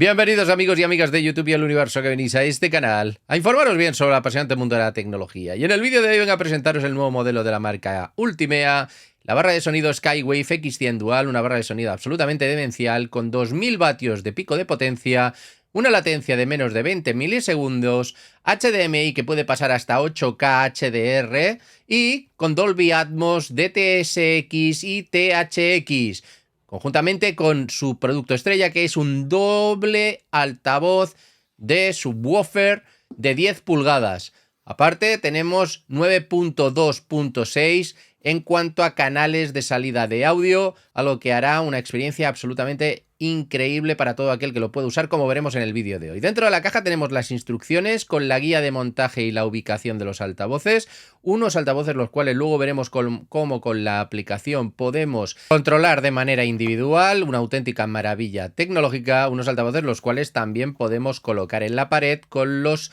Bienvenidos amigos y amigas de YouTube y el universo que venís a este canal a informaros bien sobre el apasionante mundo de la tecnología. Y en el vídeo de hoy vengo a presentaros el nuevo modelo de la marca Ultimea, la barra de sonido Skywave X100 Dual, una barra de sonido absolutamente demencial con 2000 vatios de pico de potencia, una latencia de menos de 20 milisegundos, HDMI que puede pasar hasta 8K HDR y con Dolby Atmos, DTS:X y THX. Conjuntamente con su producto estrella, que es un doble altavoz de subwoofer de 10 pulgadas. Aparte, tenemos 9.2.6 en cuanto a canales de salida de audio, algo que hará una experiencia absolutamente increíble para todo aquel que lo pueda usar, como veremos en el vídeo de hoy. Dentro de la caja tenemos las instrucciones con la guía de montaje y la ubicación de los altavoces, unos altavoces los cuales luego veremos cómo con la aplicación podemos controlar de manera individual, una auténtica maravilla tecnológica, unos altavoces los cuales también podemos colocar en la pared con los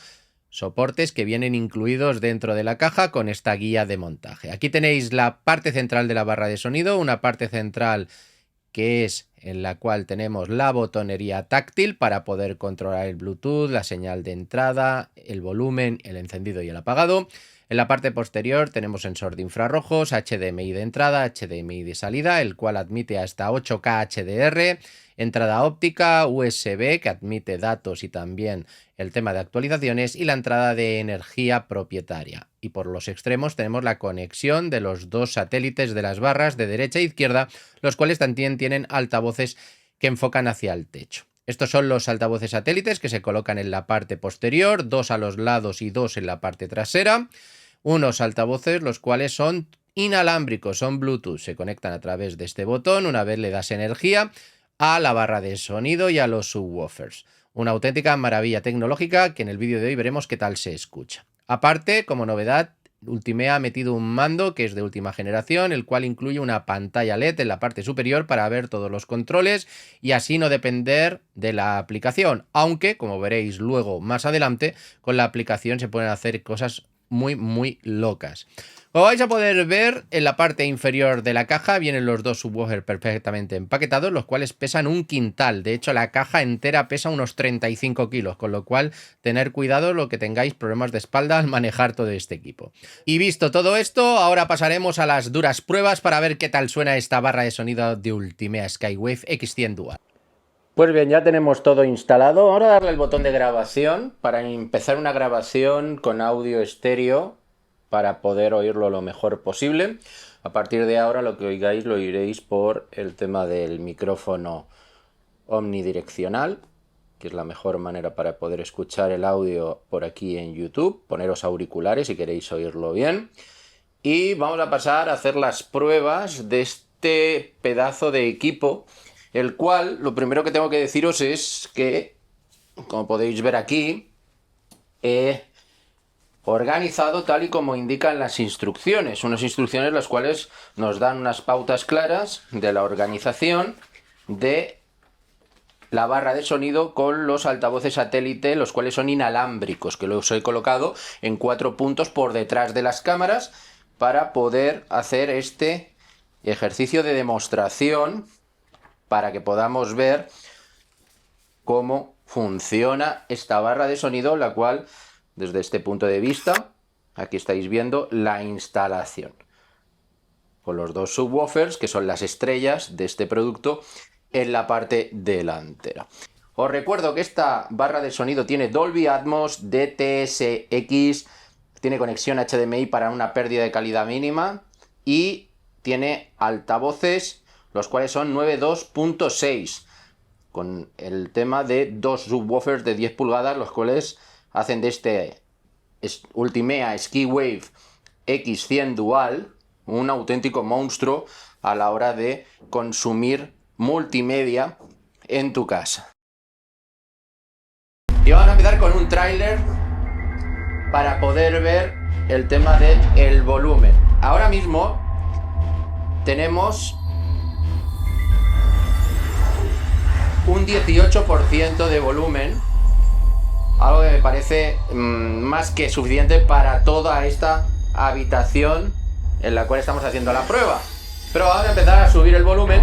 soportes que vienen incluidos dentro de la caja con esta guía de montaje. Aquí tenéis la parte central de la barra de sonido, una parte central que es en la cual tenemos la botonería táctil para poder controlar el Bluetooth, la señal de entrada, el volumen, el encendido y el apagado. En la parte posterior tenemos sensor de infrarrojos, HDMI de entrada, HDMI de salida, el cual admite hasta 8K HDR, entrada óptica, USB que admite datos y también el tema de actualizaciones y la entrada de energía propietaria. Y por los extremos tenemos la conexión de los dos satélites de las barras de derecha e izquierda, los cuales también tienen altavoces que enfocan hacia el techo. Estos son los altavoces satélites que se colocan en la parte posterior, dos a los lados y dos en la parte trasera. Unos altavoces los cuales son inalámbricos, son Bluetooth, se conectan a través de este botón una vez le das energía a la barra de sonido y a los subwoofers. Una auténtica maravilla tecnológica que en el vídeo de hoy veremos qué tal se escucha. Aparte, como novedad, Ultimea ha metido un mando que es de última generación, el cual incluye una pantalla LED en la parte superior para ver todos los controles y así no depender de la aplicación, aunque, como veréis luego más adelante, con la aplicación se pueden hacer cosas muy locas. Como vais a poder ver, en la parte inferior de la caja vienen los dos subwoofers perfectamente empaquetados, los cuales pesan 1 quintal. De hecho, la caja entera pesa unos 35 kilos, con lo cual tener cuidado lo que tengáis problemas de espalda al manejar todo este equipo. Y visto todo esto, ahora pasaremos a las duras pruebas para ver qué tal suena esta barra de sonido de Ultimea Skywave X100 Dual. Pues bien, ya tenemos todo instalado. Ahora darle el botón de grabación para empezar una grabación con audio estéreo para poder oírlo lo mejor posible. A partir de ahora lo que oigáis lo oiréis por el tema del micrófono omnidireccional, que es la mejor manera para poder escuchar el audio por aquí en YouTube. Poneros auriculares si queréis oírlo bien. Y vamos a pasar a hacer las pruebas de este pedazo de equipo, el cual lo primero que tengo que deciros es que, como podéis ver aquí, he organizado tal y como indican las instrucciones. Unas instrucciones las cuales nos dan unas pautas claras de la organización de la barra de sonido con los altavoces satélite, los cuales son inalámbricos, que los he colocado en 4 puntos por detrás de las cámaras para poder hacer este ejercicio de demostración para que podamos ver cómo funciona esta barra de sonido, la cual, desde este punto de vista, aquí estáis viendo la instalación, con los dos subwoofers, que son las estrellas de este producto, en la parte delantera. Os recuerdo que esta barra de sonido tiene Dolby Atmos, DTS:X, tiene conexión HDMI para una pérdida de calidad mínima y tiene altavoces los cuales son 9.2.6 con el tema de dos subwoofers de 10 pulgadas, los cuales hacen de este Ultimea Skywave X100 Dual un auténtico monstruo a la hora de consumir multimedia en tu casa. Y vamos a empezar con un tráiler para poder ver el tema del volumen. Ahora mismo tenemos un 18% de volumen, algo que me parece más que suficiente para toda esta habitación en la cual estamos haciendo la prueba. Pero vamos a empezar a subir el volumen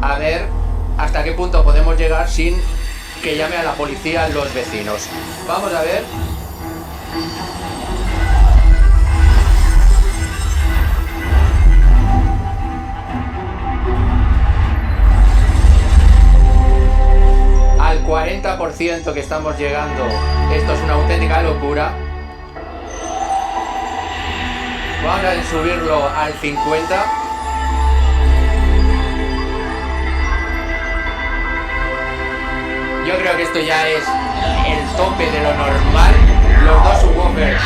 a ver hasta qué punto podemos llegar sin que llame a la policía los vecinos. Vamos a ver. Al 40% que estamos llegando, esto es una auténtica locura. Vamos a subirlo al 50%. Yo creo que esto ya es el tope de lo normal. Los dos subwoofers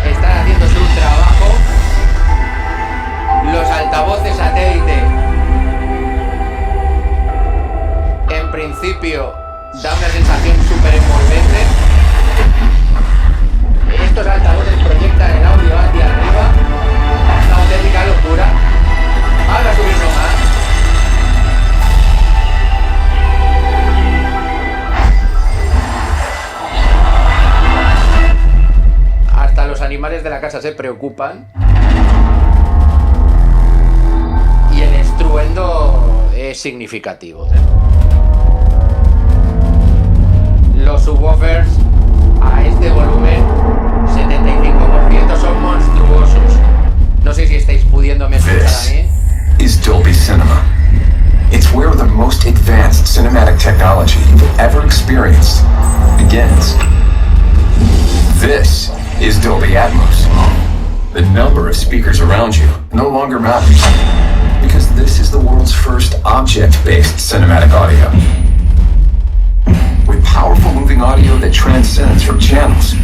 están haciendo su trabajo. Los altavoces satélite, en principio, da una sensación súper envolvente. Estos altavoces proyectan el audio hacia arriba. Una auténtica locura. Vamos a subirlo más. Hasta los animales de la casa se preocupan. Y el estruendo es significativo. Los subwoofers a este volumen, 75%, son monstruosos. No sé si estáis pudiéndome escuchar a mí. Is Dolby Cinema. It's where the most advanced cinematic technology you've ever experienced begins. This is Dolby Atmos. The number of speakers around you no longer matters, because this is the world's first object-based cinematic audio. With powerful moving audio that transcends from channels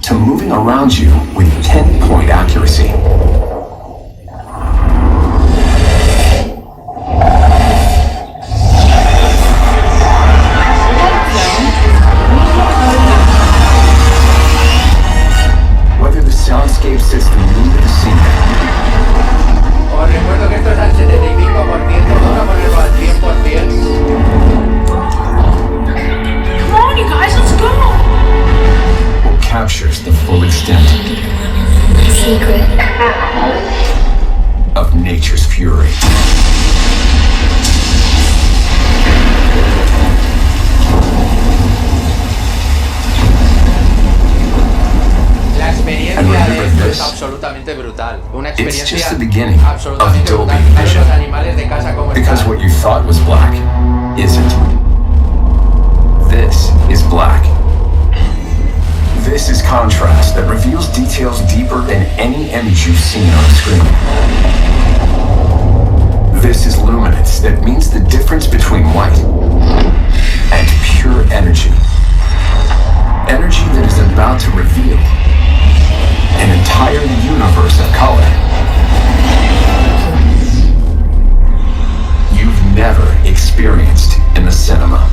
to moving around you with pinpoint accuracy. Whether the soundscape system move the scene. Os recuerdo que esto es al 75%, vamos a ponerlo al 100%. Captures the full extent of nature's fury. La experiencia de esto es absolutamente brutal. Una experiencia absolutamente brutal. Fijaros los animales de casa como Because están. what you thought was black isn't. This is black. This is contrast that reveals details deeper than any image you've seen on screen. This is luminance that means the difference between white and pure energy. Energy that is about to reveal an entire universe of color. You've never experienced in the cinema.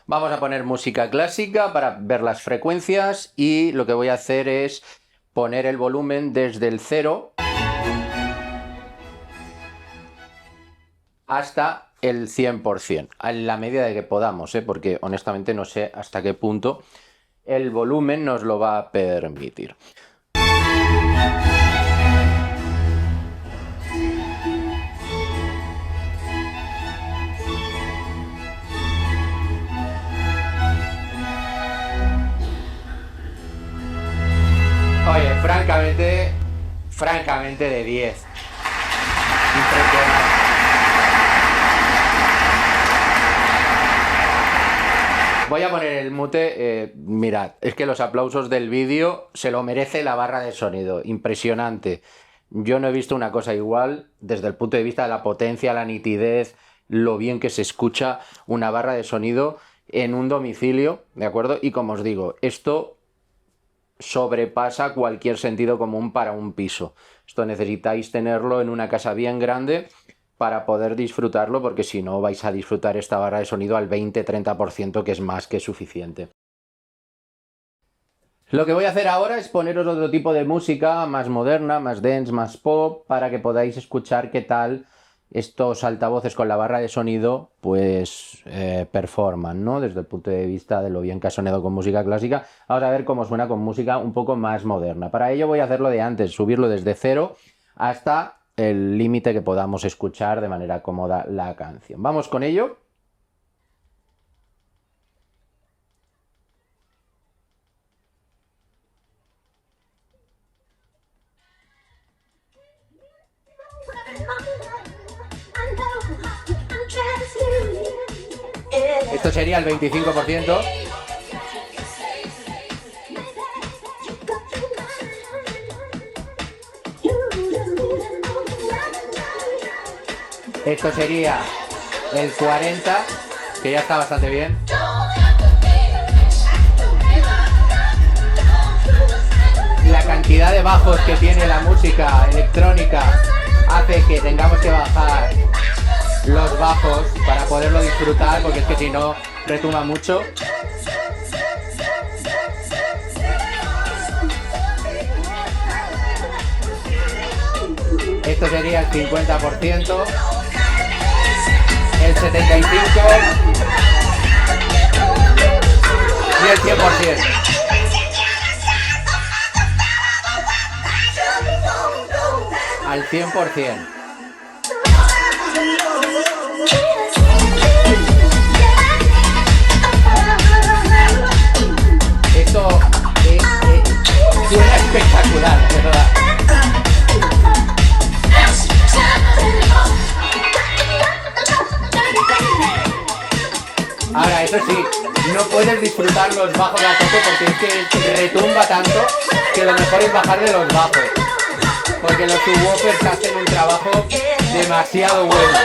Vamos a poner música clásica para ver las frecuencias y lo que voy a hacer es poner el volumen desde el 0 hasta el 100%, en la medida de que podamos, porque honestamente no sé hasta qué punto el volumen nos lo va a permitir. Oye, francamente, francamente de 10. Impresionante. Voy a poner el mute. Mirad, es que los aplausos del vídeo se lo merece la barra de sonido. Impresionante. Yo no he visto una cosa igual desde el punto de vista de la potencia, la nitidez, lo bien que se escucha una barra de sonido en un domicilio, ¿de acuerdo? Y como os digo, esto sobrepasa cualquier sentido común para un piso. Esto necesitáis tenerlo en una casa bien grande para poder disfrutarlo, porque si no vais a disfrutar esta barra de sonido al 20-30%, que es más que suficiente. Lo que voy a hacer ahora es poneros otro tipo de música más moderna, más dance, más pop, para que podáis escuchar qué tal estos altavoces con la barra de sonido pues performan, ¿no? Desde el punto de vista de lo bien que ha sonado con música clásica. Vamos a ver cómo suena con música un poco más moderna. Para ello voy a hacerlo de antes, subirlo desde 0 hasta el límite que podamos escuchar de manera cómoda la canción. Vamos con ello. Esto sería el 25%. Esto sería el 40%, que ya está bastante bien. La cantidad de bajos que tiene la música electrónica hace que tengamos que bajar los bajos para poderlo disfrutar, porque es que si no retumba mucho. Esto sería el 50%, el 75% y el 100%. Al 100%. Esto suena espectacular, de verdad. Ahora, eso sí, no puedes disfrutar los bajos a tope porque es que retumba tanto que lo mejor es bajarle los bajos, porque los subwoofers hacen un trabajo demasiado bueno.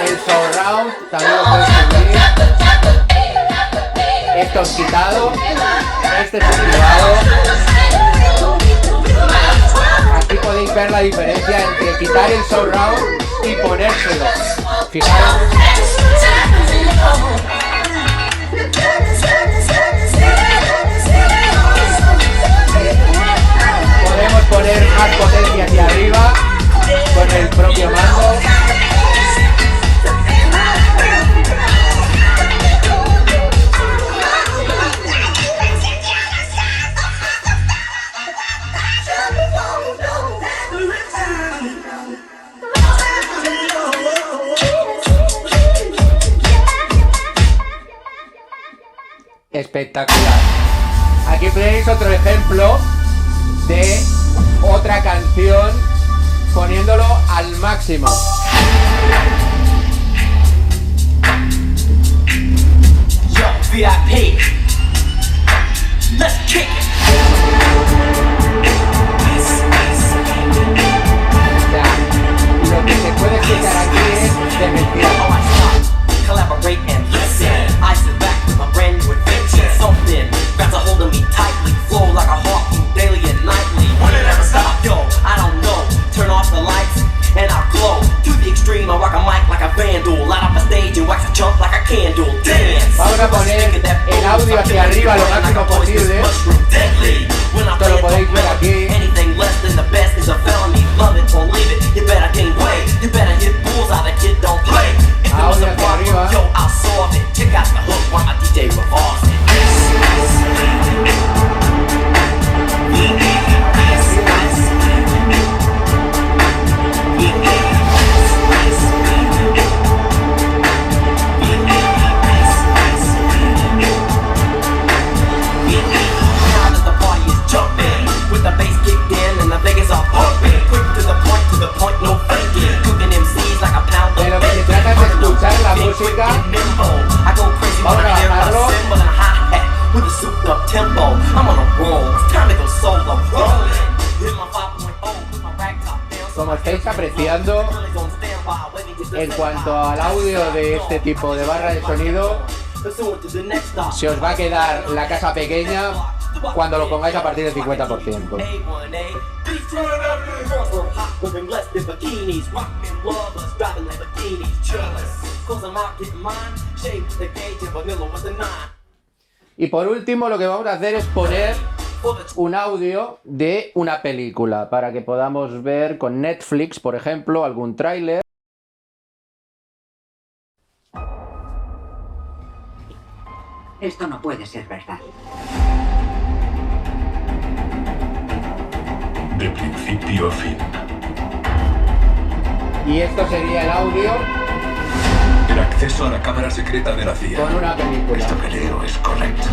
El surround también lo puedes subir. Esto es quitado, este es activado. Aquí podéis ver la diferencia entre quitar el surround y ponérselo. Fijaros. Podemos poner más potencia hacia arriba con el propio mando. Espectacular. Aquí tenéis otro ejemplo de otra canción poniéndolo al máximo. Yo, VIP. Let's kick it. Lo que se puede escuchar aquí es de mentira. Collaborate and listen. I sit back with my brand new invention. Something grabs a hold of me tightly. Flow like a harpoon daily and nightly. Will it ever stop? Yo, I don't know. Turn off the lights and I'll glow. To the extreme, I rock a mic like a vandal. Light up a stage and wax a chump like a candle. Dance. Vamos a poner el audio hacia arriba lo máximo posible. Esto lo podéis ver aquí. Anything less than the best is a felony. Love it or leave it. You better gain weight. You better hit bulls out. The kid don't play. If there was a problem, yo, I'll solve it. Check out the hook while my DJ revolves it. música. Vamos a bajarlo. Como estáis apreciando, en cuanto al audio de este tipo de barra de sonido, se os va a quedar la casa pequeña cuando lo pongáis a partir del 50%. Y por último, lo que vamos a hacer es poner un audio de una película para que podamos ver con Netflix, por ejemplo, algún tráiler. Esto no puede ser verdad. De principio a fin. Y esto sería el audio El acceso a la cámara secreta de la CIA. con una película. Esto que leo es correcto.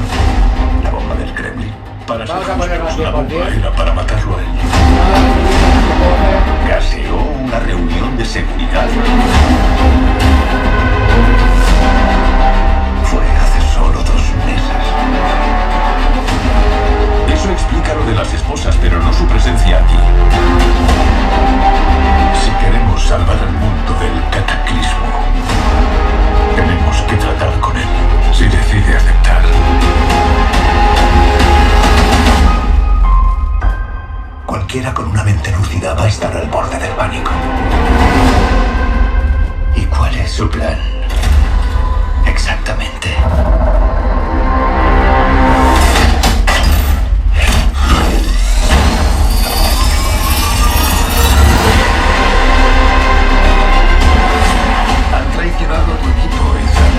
La bomba del Kremlin. Para Vamos a ser poner justos, más la tiempo, bomba tío. era para matarlo a él. Gaseó una reunión de seguridad. Fue hace solo 2 meses. Eso explica lo de las esposas, pero no su presencia aquí. Si queremos salvar al mundo del cataclismo, tenemos que tratar con él. Si decide aceptar. Cualquiera con una mente lúcida va a estar al borde del pánico. ¿Y cuál es su plan? Exactamente. Han traicionado a tu equipo, Ethan.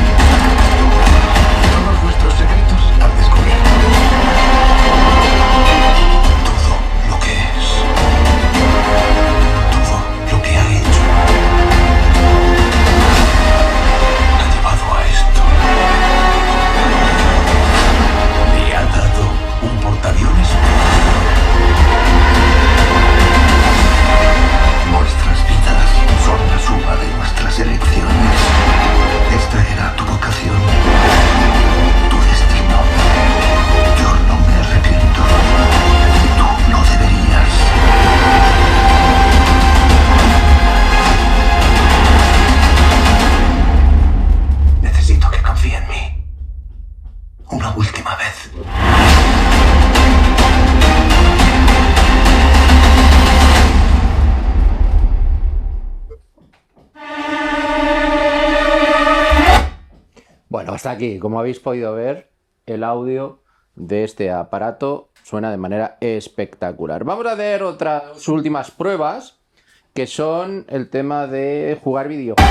Todos vuestros secretos han descubierto. Todo lo que es. Todo lo que ha hecho. Ha llevado a esto. Le ha dado un portaaviones. Nuestras vidas son la suma de nuestras elecciones. Esta era tu vocación, tu destino. Yo no me arrepiento. Y tú no deberías. Necesito que confíe en mí. Una última vez. Bueno, hasta aquí. Como habéis podido ver, el audio de este aparato suena de manera espectacular. Vamos a hacer otras últimas pruebas, que son el tema de jugar videojuegos.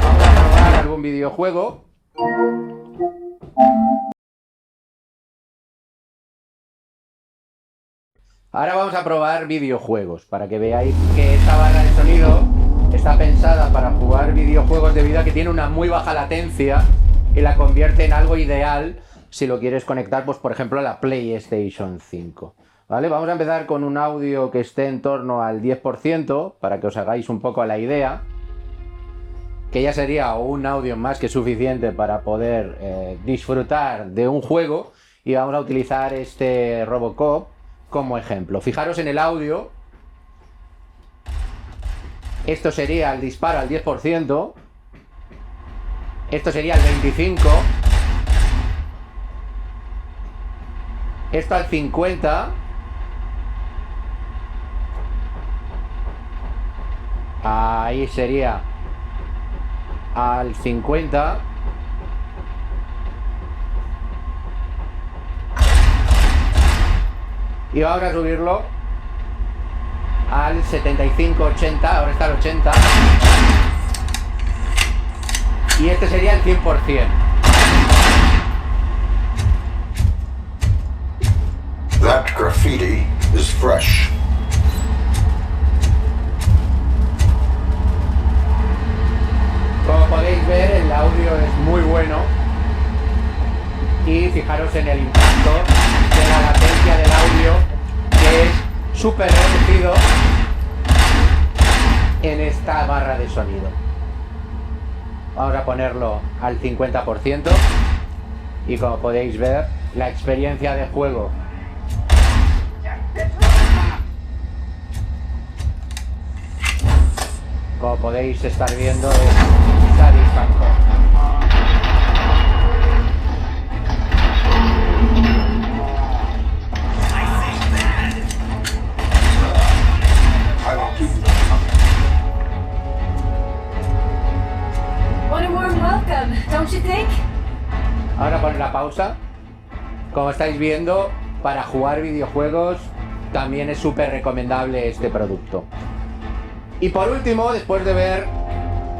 Vamos a probar algún videojuego. Ahora vamos a probar videojuegos, para que veáis que esta barra de sonido está pensada para jugar videojuegos debido a que tiene una muy baja latencia y la convierte en algo ideal si lo quieres conectar, pues por ejemplo, a la PlayStation 5. ¿Vale? Vamos a empezar con un audio que esté en torno al 10%, para que os hagáis un poco la idea, que ya sería un audio más que suficiente para poder disfrutar de un juego, y vamos a utilizar este Robocop como ejemplo. Fijaros en el audio. Esto sería el disparo al 10%. Esto sería el 25%. Esto al 50%. Ahí sería al 50%. Y vamos a subirlo al 75-80, ahora está al 80. Y este sería el 100%. That graffiti is fresh. Como podéis ver, el audio es muy bueno. Y fijaros en el impacto de la latencia del audio, que es súper reducido en esta barra de sonido. Vamos a ponerlo al 50% y como podéis ver, la experiencia de juego como podéis estar viendo es satisfactoria. I will keep you. What a warm welcome, don't you think? Ahora poner la pausa. Como estáis viendo, para jugar videojuegos también es súper recomendable este producto. Y por último, después de ver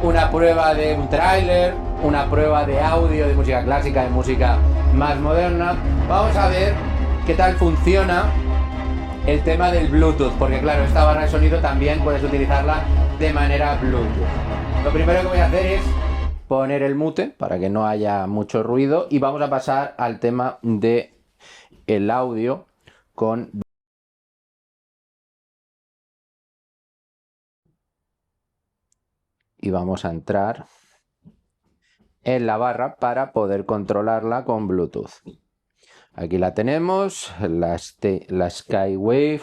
una prueba de un tráiler, una prueba de audio de música clásica, de música más moderna, vamos a ver qué tal funciona el tema del Bluetooth, porque claro, esta barra de sonido también puedes utilizarla de manera Bluetooth. Lo primero que voy a hacer es poner el mute para que no haya mucho ruido y vamos a pasar al tema de el audio con y vamos a entrar en la barra para poder controlarla con Bluetooth. Aquí la tenemos, la Skywave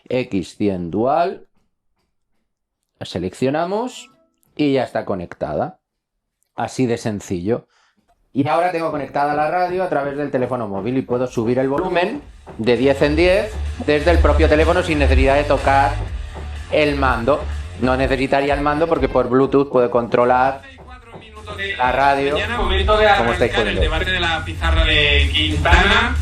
X100 Dual. La seleccionamos y ya está conectada. Así de sencillo. Y ahora tengo conectada la radio a través del teléfono móvil y puedo subir el volumen de 10 en 10 desde el propio teléfono sin necesidad de tocar el mando. No necesitaría el mando porque por Bluetooth puedo controlar la radio. Mañana, momento de arrancar el debate de la pizarra de Quintana.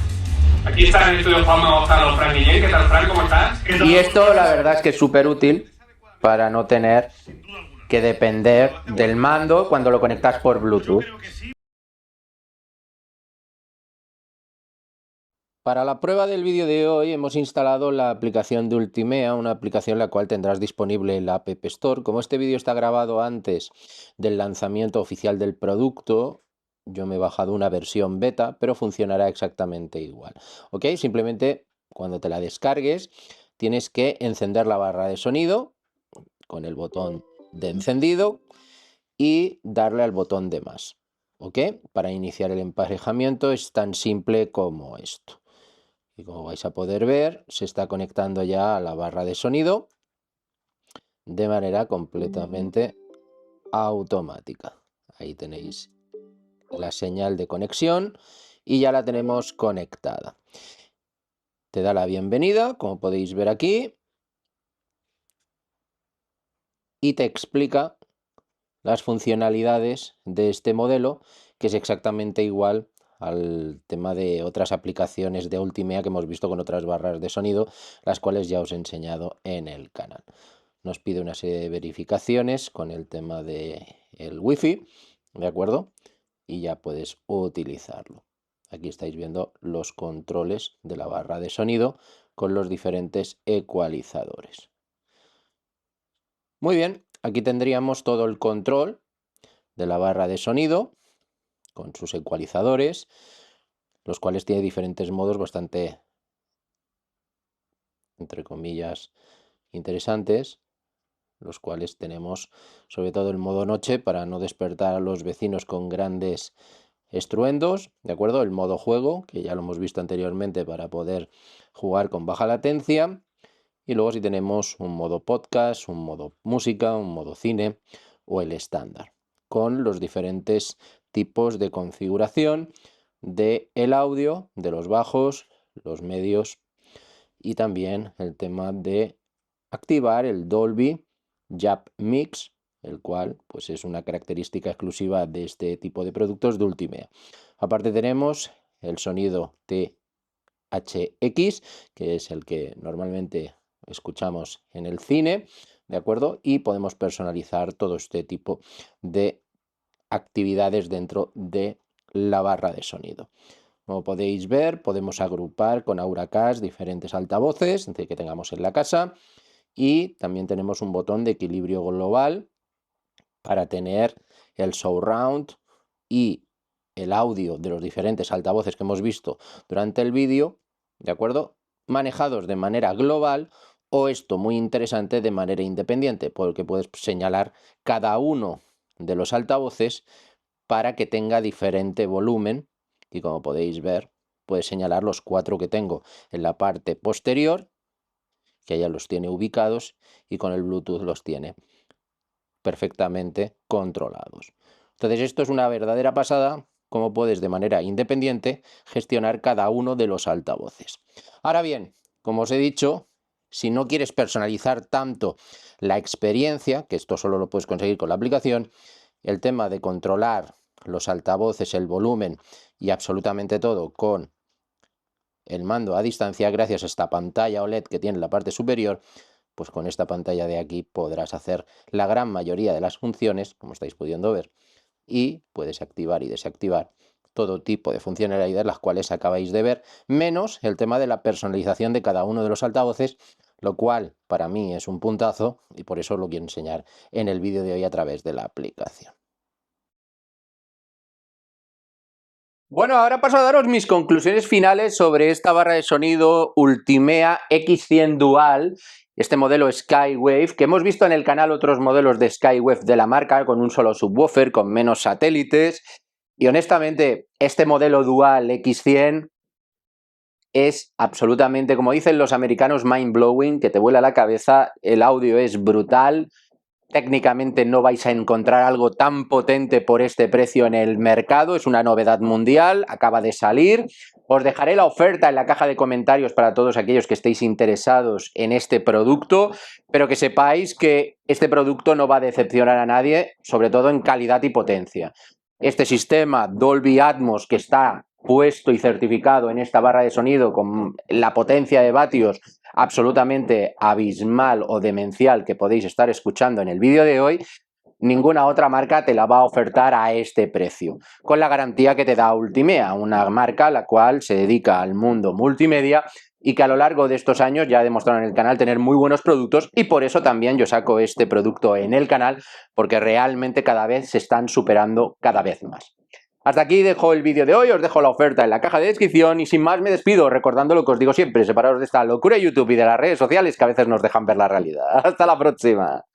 Aquí está en el estudio Juanma Gonzalo, Fran Guillén. ¿Qué tal, Fran? ¿Cómo estás? Y esto la verdad es que es súper útil para no tener que depender del mando cuando lo conectas por Bluetooth. Para la prueba del vídeo de hoy hemos instalado la aplicación de Ultimea, una aplicación la cual tendrás disponible en la App Store. Como este vídeo está grabado antes del lanzamiento oficial del producto, yo me he bajado una versión beta, pero funcionará exactamente igual. ¿Ok? Simplemente cuando te la descargues tienes que encender la barra de sonido con el botón de encendido y darle al botón de más. ¿Ok? Para iniciar el emparejamiento es tan simple como esto. Y como vais a poder ver, se está conectando ya a la barra de sonido de manera completamente automática. Ahí tenéis la señal de conexión y ya la tenemos conectada. Te da la bienvenida, como podéis ver aquí, y te explica las funcionalidades de este modelo, que es exactamente igual al tema de otras aplicaciones de Ultimea que hemos visto con otras barras de sonido, las cuales ya os he enseñado en el canal. Nos pide una serie de verificaciones con el tema del Wi-Fi, ¿de acuerdo? Y ya puedes utilizarlo. Aquí estáis viendo los controles de la barra de sonido con los diferentes ecualizadores. Muy bien, aquí tendríamos todo el control de la barra de sonido con sus ecualizadores, los cuales tiene diferentes modos bastante, entre comillas, interesantes, los cuales tenemos sobre todo el modo noche para no despertar a los vecinos con grandes estruendos, ¿de acuerdo? El modo juego, que ya lo hemos visto anteriormente para poder jugar con baja latencia, y luego si tenemos un modo podcast, un modo música, un modo cine o el estándar, con los diferentes tipos de configuración de el audio, de los bajos, los medios y también el tema de activar el Dolby Jap Mix, el cual pues es una característica exclusiva de este tipo de productos de Ultimea. Aparte tenemos el sonido THX, que es el que normalmente escuchamos en el cine, ¿de acuerdo? Y podemos personalizar todo este tipo de actividades dentro de la barra de sonido. Como podéis ver, podemos agrupar con Auracast diferentes altavoces que tengamos en la casa y también tenemos un botón de equilibrio global para tener el surround y el audio de los diferentes altavoces que hemos visto durante el vídeo, ¿de acuerdo? Manejados de manera global o esto muy interesante de manera independiente, porque puedes señalar cada uno de los altavoces para que tenga diferente volumen, y como podéis ver, puedes señalar los 4 que tengo en la parte posterior, que ya los tiene ubicados, y con el Bluetooth los tiene perfectamente controlados. Entonces esto es una verdadera pasada, cómo puedes de manera independiente gestionar cada uno de los altavoces. Ahora bien, como os he dicho, si no quieres personalizar tanto la experiencia, que esto solo lo puedes conseguir con la aplicación, el tema de controlar los altavoces, el volumen y absolutamente todo con el mando a distancia, gracias a esta pantalla OLED que tiene en la parte superior, pues con esta pantalla de aquí podrás hacer la gran mayoría de las funciones, como estáis pudiendo ver, y puedes activar y desactivar todo tipo de funcionalidades, las cuales acabáis de ver, menos el tema de la personalización de cada uno de los altavoces, lo cual para mí es un puntazo y por eso lo quiero enseñar en el vídeo de hoy a través de la aplicación. Bueno, ahora paso a daros mis conclusiones finales sobre esta barra de sonido Ultimea X100 Dual, este modelo Skywave, que hemos visto en el canal otros modelos de Skywave de la marca, con un solo subwoofer, con menos satélites, y honestamente este modelo Dual X100 es absolutamente, como dicen los americanos, mind-blowing, que te vuela la cabeza, el audio es brutal. Técnicamente no vais a encontrar algo tan potente por este precio en el mercado, es una novedad mundial, acaba de salir. Os dejaré la oferta en la caja de comentarios para todos aquellos que estéis interesados en este producto, pero que sepáis que este producto no va a decepcionar a nadie, sobre todo en calidad y potencia. Este sistema Dolby Atmos que está puesto y certificado en esta barra de sonido con la potencia de vatios absolutamente abismal o demencial que podéis estar escuchando en el vídeo de hoy, ninguna otra marca te la va a ofertar a este precio, con la garantía que te da Ultimea, una marca la cual se dedica al mundo multimedia y que a lo largo de estos años ya ha demostrado en el canal tener muy buenos productos, y por eso también yo saco este producto en el canal, porque realmente cada vez se están superando cada vez más. Hasta aquí dejo el vídeo de hoy, os dejo la oferta en la caja de descripción y sin más me despido recordando lo que os digo siempre, separaros de esta locura de YouTube y de las redes sociales que a veces nos dejan ver la realidad. ¡Hasta la próxima!